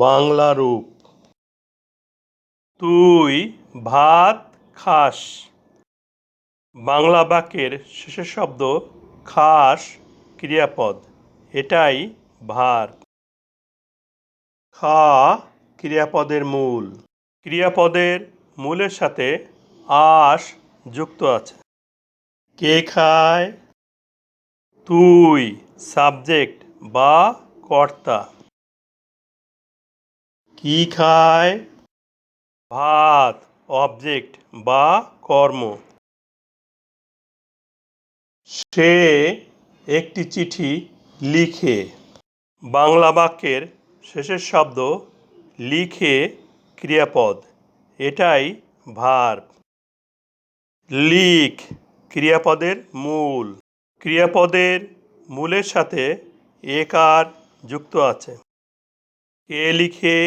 বাংলা রূপ। তুই ভাত খাস। বাংলা বাক্যের শেষের শব্দ খাস ক্রিয়াপদ, এটাই ভার্ব। খা ক্রিয়াপদের মূল। ক্রিয়াপদের মূলের সাথে আস যুক্ত আছে। কে খায়? তুই সাবজেক্ট বা কর্তা। কি খায়? ভাত অবজেক্ট বা কর্ম। সে একটি চিঠি লিখে। বাংলা বাক্যের শেষের শব্দ লিখে ক্রিয়াপদ, এটাই ভার্ব। লিখ ক্রিয়াপদের মূল। ক্রিয়াপদের মূলের সাথে একার যুক্ত আছে। কে লিখে?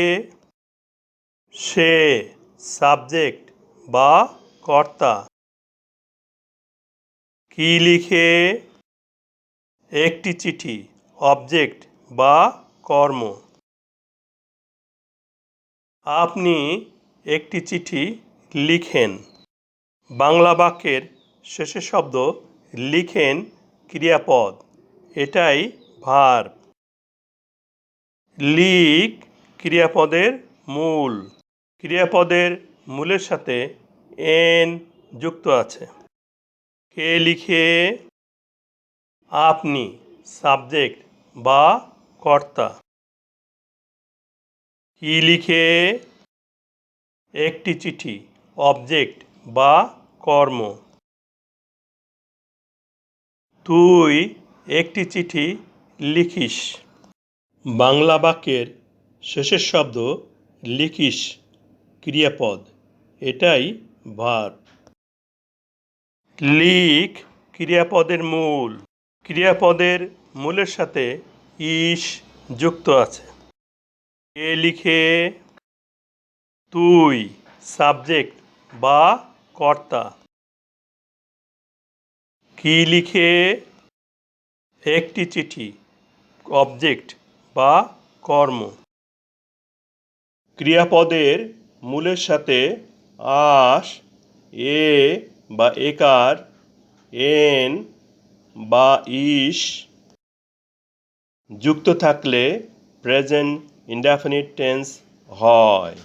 সে সাবজেক্ট বা কর্তা। কি লিখে? একটি চিঠি অবজেক্ট বা কর্ম। আপনি একটি চিঠি লিখেন। বাংলা বাক্যের শেষের শব্দ লিখেন ক্রিয়াপদ, এটাই ভার্ব। লিখ ক্রিয়াপদের মূল। ক্রিয়াপদের মূলের সাথে এন যুক্ত আছে। কে লিখে? আপনি সাবজেক্ট বা কর্তা। কি লিখে? একটি চিঠি অবজেক্ট বা কর্ম। তুই একটি চিঠি লিখিস। বাংলা বাক্যের শেষের শব্দ লিখিস ক্রিয়াপদ, এটাই ভার্ব। লিখ ক্রিয়াপদের মূল। ক্রিয়াপদের মূলের সাথে ইস যুক্ত আছে। কে লিখে? তুই সাবজেক্ট বা কর্তা। কি লিখে? একটি চিঠি অবজেক্ট বা কর্ম। ক্রিয়াপদের মূলের সাথে আস, এ বা একার, এন বা ইস যুক্ত থাকলে প্রেজেন্ট ইনডেফিনিট টেন্স হয়।